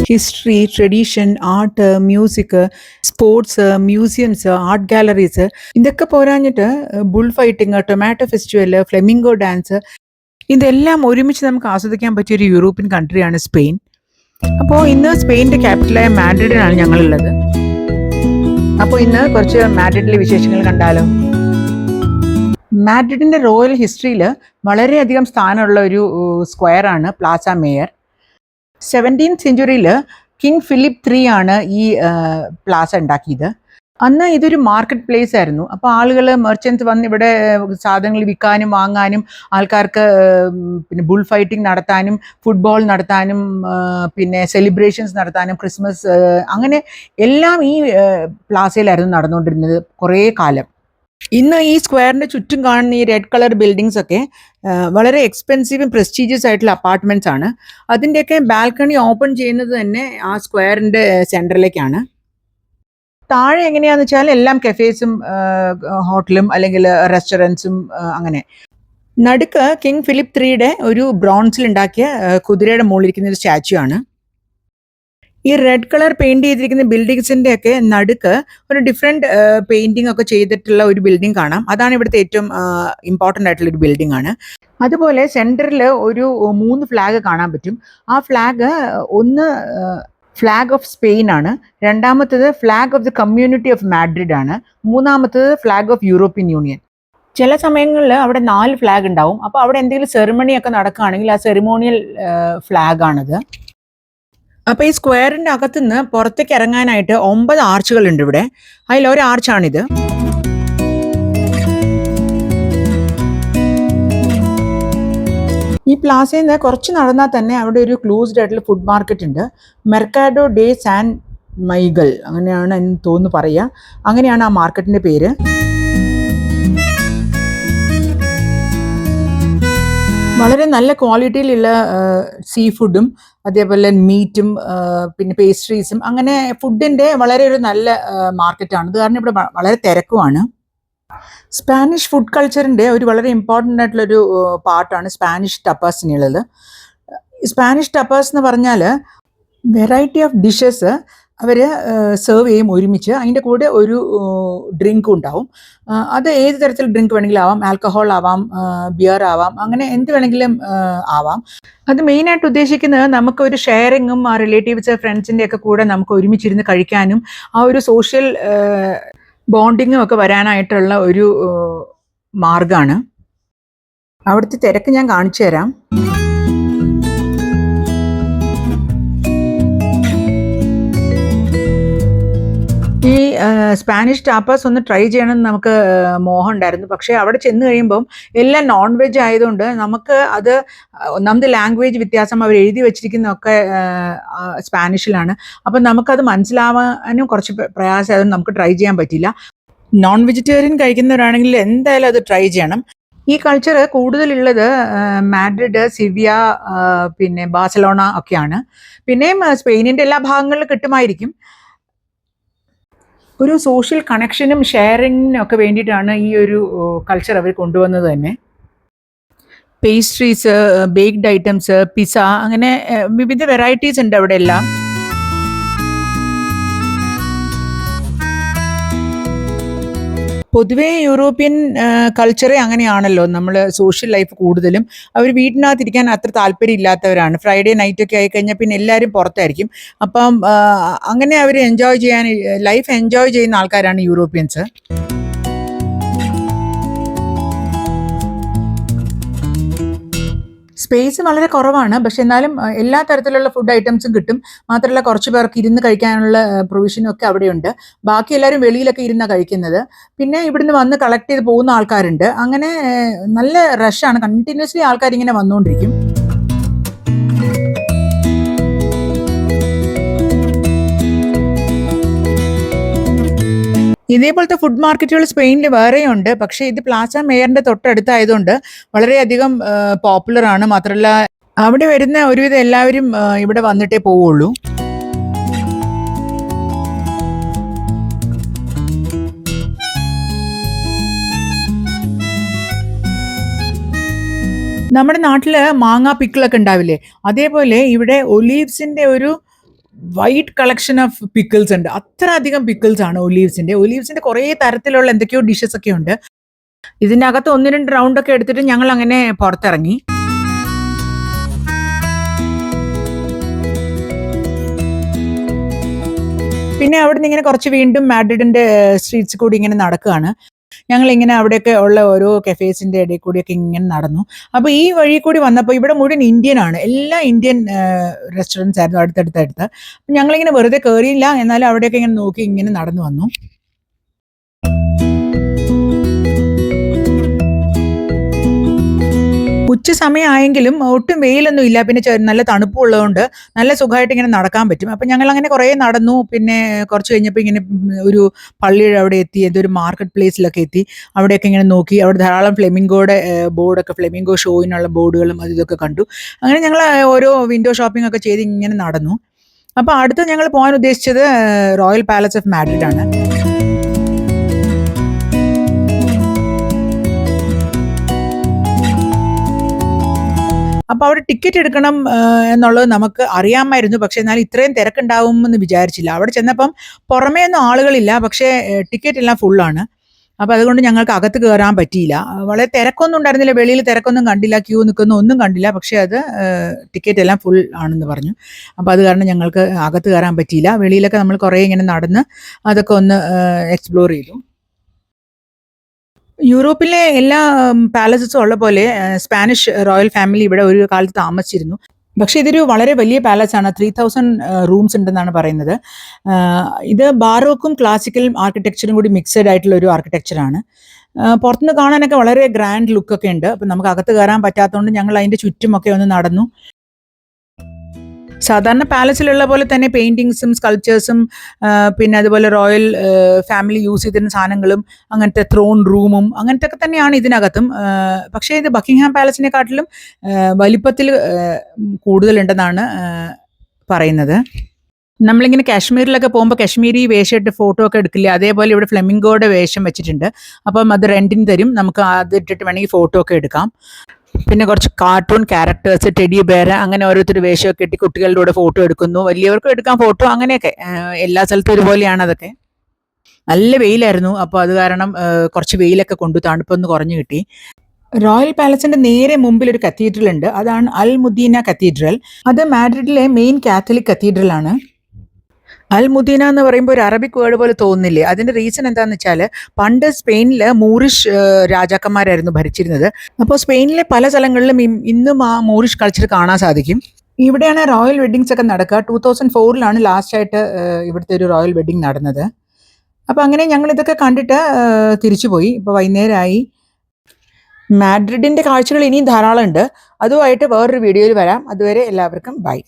History, tradition, art, music, sports, museums, art galleries ഇതൊക്കെ പോരാഞ്ഞിട്ട് bull fighting, tomato festival, flamingo dance ഇതെല്ലാം ഒരുമിച്ച് നമുക്ക് ആസ്വദിക്കാൻ പറ്റിയ ഒരു യൂറോപ്യൻ കൺട്രിയാണ് സ്പെയിൻ. അപ്പോൾ ഇന്ന് സ്പെയിനിൻ്റെ ക്യാപിറ്റലായ മാഡ്രിഡിലാണ് ഞങ്ങളുള്ളത്. അപ്പോൾ ഇന്ന് കുറച്ച് മാഡ്രിഡിലെ വിശേഷങ്ങൾ കണ്ടാലോ. മാഡ്രിഡിൻ്റെ റോയൽ ഹിസ്റ്ററിയിൽ വളരെയധികം സ്ഥാനമുള്ള ഒരു സ്ക്വയറാണ് പ്ലാസ മേയർ. 17th സെഞ്ച്വറിയിൽ കിങ് ഫിലിപ്പ് 3 ആണ് ഈ പ്ലാസ ഉണ്ടാക്കിയത്. അന്ന് ഇതൊരു മാർക്കറ്റ് പ്ലേസ് ആയിരുന്നു. അപ്പോൾ ആളുകൾ മെർച്ചൻസ് വന്ന് ഇവിടെ സാധനങ്ങൾ വിൽക്കാനും വാങ്ങാനും, ആൾക്കാർക്ക് പിന്നെ ബുൾ ഫൈറ്റിംഗ് നടത്താനും, ഫുട്ബോൾ നടത്താനും, പിന്നെ സെലിബ്രേഷൻസ് നടത്താനും, ക്രിസ്മസ് അങ്ങനെ എല്ലാം ഈ പ്ലാസയിലായിരുന്നു നടന്നുകൊണ്ടിരുന്നത് കുറേ കാലം. ഇന്ന് ഈ സ്ക്വയറിൻ്റെ ചുറ്റും കാണുന്ന ഈ റെഡ് കളർ ബിൽഡിങ്സ് ഒക്കെ വളരെ എക്സ്പെൻസീവും പ്രസ്റ്റീജിയസ് ആയിട്ടുള്ള അപ്പാർട്ട്മെൻറ്റ്സ് ആണ്. അതിൻ്റെയൊക്കെ ബാൽക്കണി ഓപ്പൺ ചെയ്യുന്നത് തന്നെ ആ സ്ക്വയറിൻ്റെ സെൻറ്ററിലേക്കാണ്. താഴെ എങ്ങനെയാണെന്ന് വെച്ചാൽ എല്ലാം കഫേസും ഹോട്ടലും അല്ലെങ്കിൽ റെസ്റ്റോറൻറ്റ്സും അങ്ങനെ. നടുക്ക് കിങ് ഫിലിപ്പ് 3യുടെ ഒരു ബ്രോൺസിൽ ഉണ്ടാക്കിയ കുതിരയുടെ മുകളിലിരിക്കുന്ന ഒരു സ്റ്റാച്യു ആണ്. ഈ റെഡ് കളർ പെയിന്റ് ചെയ്തിരിക്കുന്ന ബിൽഡിങ്സിൻ്റെ ഒക്കെ നടുക്ക് ഒരു ഡിഫറെൻറ്റ് പെയിന്റിംഗ് ഒക്കെ ചെയ്തിട്ടുള്ള ഒരു ബിൽഡിംഗ് കാണാം. അതാണ് ഇവിടുത്തെ ഏറ്റവും ഇമ്പോർട്ടൻ്റ് ആയിട്ടുള്ള ഒരു ബിൽഡിംഗ് ആണ്. അതുപോലെ സെൻറ്ററിൽ ഒരു 3 ഫ്ലാഗ് കാണാൻ പറ്റും. ആ ഫ്ലാഗ് ഒന്ന് ഫ്ലാഗ് ഓഫ് സ്പെയിൻ ആണ്, രണ്ടാമത്തേത് flag off the community of Madrid ആണ്, മൂന്നാമത്തേത് ഫ്ലാഗ് ഓഫ് യൂറോപ്യൻ യൂണിയൻ. ചില സമയങ്ങളിൽ അവിടെ 4 ഫ്ലാഗ് ഉണ്ടാവും. അപ്പോൾ അവിടെ എന്തെങ്കിലും സെറിമണി ഒക്കെ നടക്കുകയാണെങ്കിൽ ആ സെറിമോണിയൽ ഫ്ലാഗ് ആണത്. അപ്പോൾ ഈ സ്ക്വയറിൻ്റെ അകത്തുനിന്ന് പുറത്തേക്ക് ഇറങ്ങാനായിട്ട് 9 ആർച്ചുകളുണ്ട് ഇവിടെ. അതിലൊരു ആർച്ചാണിത്. ഈ പ്ലാസയിൽ നിന്ന് കുറച്ച് നടന്നാൽ തന്നെ അവിടെ ഒരു ക്ലോസ്ഡ് ആയിട്ടുള്ള ഫുഡ് മാർക്കറ്റ് ഉണ്ട്. മെർക്കാഡോ ഡേ സാൻ മൈഗൽ അങ്ങനെയാണ് എന്ന് തോന്നുന്നു പറയുക. അങ്ങനെയാണ് ആ മാർക്കറ്റിൻ്റെ പേര്. വളരെ നല്ല ക്വാളിറ്റിയിലുള്ള സീ ഫുഡും അതേപോലെ മീറ്റും പിന്നെ പേസ്ട്രീസും അങ്ങനെ ഫുഡിൻ്റെ വളരെ ഒരു നല്ല മാർക്കറ്റാണ്. അത് കാരണം ഇവിടെ വളരെ തിരക്കുമാണ്. സ്പാനിഷ് ഫുഡ് കൾച്ചറിൻ്റെ ഒരു വളരെ ഇമ്പോർട്ടൻ്റ് ആയിട്ടുള്ളൊരു പാർട്ടാണ് സ്പാനിഷ് ടപ്പാസിനുള്ളത്. സ്പാനിഷ് ടപ്പാസ് എന്ന് പറഞ്ഞാൽ വെറൈറ്റി ഓഫ് ഡിഷസ് അവർ സെർവ് ചെയ്യും ഒരുമിച്ച്. അതിൻ്റെ കൂടെ ഒരു ഡ്രിങ്കും ഉണ്ടാവും. അത് ഏത് തരത്തിൽ ഡ്രിങ്ക് വേണമെങ്കിലും ആവാം, ആൽക്കഹോൾ ആവാം, ബിയർ ആവാം, അങ്ങനെ എന്ത് വേണമെങ്കിലും ആവാം. അത് മെയിനായിട്ട് ഉദ്ദേശിക്കുന്നത് നമുക്ക് ഒരു ഷെയറിങ്ങും ആ റിലേറ്റീവ്സ് ഫ്രണ്ട്സിൻ്റെ ഒക്കെ കൂടെ നമുക്ക് ഒരുമിച്ചിരുന്ന് കഴിക്കാനും ആ ഒരു സോഷ്യൽ ബോണ്ടിങ്ങും ഒക്കെ വരാനായിട്ടുള്ള ഒരു മാർഗ്ഗമാണ്. അവിടുത്തെ തിരക്ക് ഞാൻ കാണിച്ചു തരാം. ഈ സ്പാനിഷ് ടാപ്പാസ് ഒന്ന് ട്രൈ ചെയ്യണമെന്ന് നമുക്ക് മോഹം ഉണ്ടായിരുന്നു. പക്ഷേ അവിടെ ചെന്ന് കഴിയുമ്പം എല്ലാം നോൺ വെജ് ആയതുകൊണ്ട് നമുക്ക് അത് ഒന്നാമത് ലാംഗ്വേജ് വ്യത്യാസം, അവർ എഴുതി വെച്ചിരിക്കുന്നതൊക്കെ സ്പാനിഷിലാണ്. അപ്പം നമുക്കത് മനസ്സിലാവാനും കുറച്ച് പ്രയാസമായതുകൊണ്ട് നമുക്ക് ട്രൈ ചെയ്യാൻ പറ്റില്ല. നോൺ വെജിറ്റേറിയൻ കഴിക്കുന്നവരാണെങ്കിൽ എന്തായാലും അത് ട്രൈ ചെയ്യണം. ഈ കൾച്ചർ കൂടുതലുള്ളത് മാഡ്രിഡ്, സിവിയ, പിന്നെ ബാഴ്സലോണ ഒക്കെയാണ്. പിന്നെയും സ്പെയിനിൻ്റെ എല്ലാ ഭാഗങ്ങളിലും കിട്ടുമായിരിക്കും. ഒരു സോഷ്യൽ കണക്ഷനും ഷെയറിങ്ങിനും ഒക്കെ വേണ്ടിയിട്ടാണ് ഈ ഒരു കൾച്ചർ അവർ കൊണ്ടുവന്നത് തന്നെ. പേസ്ട്രീസ്, ബേക്ക്ഡ് ഐറ്റംസ്, പിസ്സ, അങ്ങനെ വിവിധ വെറൈറ്റീസ് ഉണ്ട് അവിടെ എല്ലാം. പൊതുവേ യൂറോപ്യൻ കൾച്ചറെ അങ്ങനെയാണല്ലോ. നമ്മൾ സോഷ്യൽ ലൈഫ് കൂടുതലും അവർ വീട്ടിനകത്തിരിക്കാൻ അത്ര താല്പര്യം ഇല്ലാത്തവരാണ്. ഫ്രൈഡേ നൈറ്റൊക്കെ ആയിക്കഴിഞ്ഞാൽ പിന്നെ എല്ലാവരും പുറത്തായിരിക്കും. അപ്പം അങ്ങനെ അവർ എൻജോയ് ചെയ്യാൻ, ലൈഫ് എൻജോയ് ചെയ്യുന്ന ആൾക്കാരാണ് യൂറോപ്യൻസ്. സ്പേസ് വളരെ കുറവാണ്, പക്ഷെ എന്നാലും എല്ലാ തരത്തിലുള്ള ഫുഡ് ഐറ്റംസും കിട്ടും. മാത്രമല്ല കുറച്ച് പേർക്ക് ഇരുന്ന് കഴിക്കാനുള്ള പ്രൊവിഷനും ഒക്കെ അവിടെയുണ്ട്. ബാക്കി എല്ലാവരും വെളിയിലൊക്കെ ഇരുന്നാണ് കഴിക്കുന്നത്. പിന്നെ ഇവിടുന്ന് വന്ന് കളക്ട് ചെയ്ത് പോകുന്ന ആൾക്കാരുണ്ട്. അങ്ങനെ നല്ല റഷാണ്. കണ്ടിന്യൂസ്ലി ആൾക്കാർ ഇങ്ങനെ വന്നുകൊണ്ടിരിക്കും. ഇതേപോലത്തെ ഫുഡ് മാർക്കറ്റുകൾ സ്പെയിനിൽ വേറെയുണ്ട്. പക്ഷേ ഇത് പ്ലാസ മേയറിൻ്റെ തൊട്ടടുത്തായതുകൊണ്ട് വളരെയധികം പോപ്പുലറാണ്. മാത്രമല്ല അവിടെ വരുന്ന ഒരുവിധം എല്ലാവരും ഇവിടെ വന്നിട്ടേ പോവുള്ളൂ. നമ്മുടെ നാട്ടിൽ മാങ്ങാ പിക്കിളൊക്കെ ഉണ്ടാവില്ലേ, അതേപോലെ ഇവിടെ ഒലീവ്സിൻ്റെ ഒരു വൈഡ് കളക്ഷൻ ഓഫ് പിക്കിൾസ് ഉണ്ട്. അത്ര അധികം പിക്കിൾസ് ആണ് ഒലീവ്സിന്റെ കുറേ തരത്തിലുള്ള എന്തൊക്കെയോ ഡിഷസ് ഒക്കെ ഉണ്ട്. ഇതിൻ്റെ അകത്ത് 1-2 റൗണ്ട് ഒക്കെ എടുത്തിട്ട് ഞങ്ങൾ അങ്ങനെ പുറത്തിറങ്ങി. പിന്നെ അവിടുന്ന് ഇങ്ങനെ കുറച്ച് വീണ്ടും മാഡ്രിഡിന്റെ സ്ട്രീറ്റ്സ് കൂടി ഇങ്ങനെ നടക്കുകയാണ്. ഞങ്ങളിങ്ങനെ അവിടെയൊക്കെ ഉള്ള ഓരോ കഫേസിന്റെ ഇടയിൽ കൂടിയൊക്കെ ഇങ്ങനെ നടന്നു. അപ്പോൾ ഈ വഴി കൂടി വന്നപ്പോൾ ഇവിടെ മുഴുവൻ ഇന്ത്യൻ ആണ്, എല്ലാ ഇന്ത്യൻ റെസ്റ്റോറൻറ്റ്സ് ആയിരുന്നു അടുത്തടുത്തടുത്ത്. ഞങ്ങളിങ്ങനെ വെറുതെ കയറിയില്ല, എന്നാലും അവിടെയൊക്കെ ഇങ്ങനെ നോക്കി ഇങ്ങനെ നടന്നു വന്നു. ഉച്ച സമയമായെങ്കിലും ഒട്ടും വെയിലൊന്നും ഇല്ല, പിന്നെ നല്ല തണുപ്പുള്ളതുകൊണ്ട് നല്ല സുഖമായിട്ട് ഇങ്ങനെ നടക്കാൻ പറ്റും. അപ്പം ഞങ്ങൾ അങ്ങനെ കുറേ നടന്നു. പിന്നെ കുറച്ച് കഴിഞ്ഞപ്പോൾ ഇങ്ങനെ ഒരു പള്ളിയുടെ അവിടെ എത്തി, ഏതൊരു മാർക്കറ്റ് പ്ലേസിലൊക്കെ എത്തി. അവിടെയൊക്കെ ഇങ്ങനെ നോക്കി. അവിടെ ധാരാളം ഫ്ലെമിംഗോയുടെ ബോർഡൊക്കെ, ഫ്ലെമിംഗോ ഷോയിനുള്ള ബോർഡുകളും അത് ഇതൊക്കെ കണ്ടു. അങ്ങനെ ഞങ്ങൾ ഓരോ വിൻഡോ ഷോപ്പിംഗ് ഒക്കെ ചെയ്ത് ഇങ്ങനെ നടന്നു. അപ്പോൾ അടുത്ത് ഞങ്ങൾ പോകാൻ ഉദ്ദേശിച്ചത് റോയൽ പാലസ് ഓഫ് മാഡ്രിഡ് ആണ്. അപ്പോൾ അവിടെ ടിക്കറ്റ് എടുക്കണം എന്നുള്ളത് നമുക്ക് അറിയാമായിരുന്നു. പക്ഷേ എന്നാൽ ഇത്രയും തിരക്കുണ്ടാവുമെന്ന് വിചാരിച്ചില്ല. അവിടെ ചെന്നപ്പം പുറമേ ഒന്നും ആളുകളില്ല, പക്ഷേ ടിക്കറ്റ് എല്ലാം ഫുള്ളാണ്. അപ്പോൾ അതുകൊണ്ട് ഞങ്ങൾക്ക് അകത്ത് കയറാൻ പറ്റിയില്ല. വളരെ തിരക്കൊന്നും ഉണ്ടായിരുന്നില്ല, വെളിയിൽ തിരക്കൊന്നും കണ്ടില്ല, ക്യൂ നിൽക്കുന്ന ഒന്നും കണ്ടില്ല. പക്ഷേ അത് ടിക്കറ്റ് എല്ലാം ഫുൾ ആണെന്ന് പറഞ്ഞു. അപ്പോൾ അത് കാരണം ഞങ്ങൾക്ക് അകത്ത് കയറാൻ പറ്റിയില്ല. വെളിയിലൊക്കെ നമ്മൾ കുറേ ഇങ്ങനെ നടന്ന് അതൊക്കെ ഒന്ന് എക്സ്പ്ലോർ ചെയ്തു. യൂറോപ്പിലെ എല്ലാ പാലസസും ഉള്ള പോലെ സ്പാനിഷ് റോയൽ ഫാമിലി ഇവിടെ ഒരു കാലത്ത് താമസിച്ചിരുന്നു. പക്ഷേ ഇതൊരു വളരെ വലിയ പാലസാണ്. 3000 റൂംസ് ഉണ്ടെന്നാണ് പറയുന്നത്. ഇത് ബാറോക്കും ക്ലാസിക്കൽ ആർക്കിടെക്ചറും കൂടി മിക്സഡ് ആയിട്ടുള്ള ഒരു ആർക്കിടെക്ചറാണ്. പുറത്തുനിന്ന് കാണാനൊക്കെ വളരെ ഗ്രാൻഡ് ലുക്കൊക്കെ ഉണ്ട്. അപ്പം നമുക്ക് അകത്ത് കയറാൻ പറ്റാത്തതുകൊണ്ട് ഞങ്ങൾ അതിൻ്റെ ചുറ്റുമൊക്കെ ഒന്ന് നടന്നു. സാധാരണ പാലസിലുള്ള പോലെ തന്നെ പെയിന്റിങ്സും സ്കൾപ്ചേഴ്സും പിന്നെ അതുപോലെ റോയൽ ഫാമിലി യൂസ് ചെയ്തിരുന്ന സാധനങ്ങളും അങ്ങനത്തെ ത്രോൺ റൂമും അങ്ങനത്തെ ഒക്കെ തന്നെയാണ് ഇതിനകത്തും. പക്ഷേ ഇത് ബക്കിംഗ്ഹാം പാലസിനെക്കാട്ടിലും വലിപ്പത്തിൽ കൂടുതലുണ്ടെന്നാണ് പറയുന്നത്. നമ്മളിങ്ങനെ കാശ്മീരിലൊക്കെ പോകുമ്പോൾ കാശ്മീരി വേഷമിട്ട് ഫോട്ടോ ഒക്കെ എടുക്കില്ലേ, അതേപോലെ ഇവിടെ ഫ്ലെമിംഗോയുടെ വേഷം വെച്ചിട്ടുണ്ട്. അപ്പം അത് റെന്റിന് തരും, നമുക്ക് അത് ഇട്ടിട്ട് വേണമെങ്കിൽ ഫോട്ടോ ഒക്കെ എടുക്കാം. പിന്നെ കുറച്ച് കാർട്ടൂൺ ക്യാരക്ടേഴ്സ്, ടെഡി ബെയർ, അങ്ങനെ ഓരോരുത്തർ വേഷമൊക്കെ ഇട്ട് കുട്ടികളുടെ കൂടെ ഫോട്ടോ എടുക്കുന്നു. വലിയവർക്കും എടുക്കാം ഫോട്ടോ, അങ്ങനെയൊക്കെ. എല്ലാ സ്ഥലത്തും ഒരുപോലെയാണ് അതൊക്കെ. നല്ല വെയിലായിരുന്നു, അപ്പോൾ അത് കാരണം കുറച്ച് വെയിലൊക്കെ കൊണ്ടു, തണുപ്പൊന്ന് കുറഞ്ഞു കിട്ടി. റോയൽ പാലസിന്റെ നേരെ മുമ്പിൽ ഒരു കത്തീഡ്രൽ ഉണ്ട്, അതാണ് അൽ മുദീന കത്തീഡ്രൽ. അത് മാഡ്രിഡിലെ മെയിൻ കാത്തലിക് കത്തീഡ്രൽ ആണ്. അൽ മുദീന എന്ന് പറയുമ്പോൾ ഒരു അറബിക് വേർഡ് പോലെ തോന്നുന്നില്ലേ? അതിന്റെ റീസൺ എന്താണെന്ന് വെച്ചാൽ പണ്ട് സ്പെയിനിൽ മൂറിഷ് രാജാക്കന്മാരായിരുന്നു ഭരിച്ചിരുന്നത്. അപ്പോൾ സ്പെയിനിലെ പല സ്ഥലങ്ങളിലും ഇന്നും ആ മൂറിഷ് കൾച്ചർ കാണാൻ സാധിക്കും. ഇവിടെയാണ് റോയൽ വെഡ്ഡിങ്സ് ഒക്കെ നടക്കുക. 2004 ലാസ്റ്റായിട്ട് ഇവിടുത്തെ ഒരു റോയൽ വെഡ്ഡിങ് നടന്നത്. അപ്പോൾ അങ്ങനെ ഞങ്ങൾ ഇതൊക്കെ കണ്ടിട്ട് തിരിച്ചുപോയി. ഇപ്പോൾ വൈകുന്നേരമായി. മാഡ്രിഡിന്റെ കാഴ്ചകൾ ഇനിയും ധാരാളം ഉണ്ട്. അതുമായിട്ട് വേറൊരു വീഡിയോയിൽ വരാം. അതുവരെ എല്ലാവർക്കും ബൈ.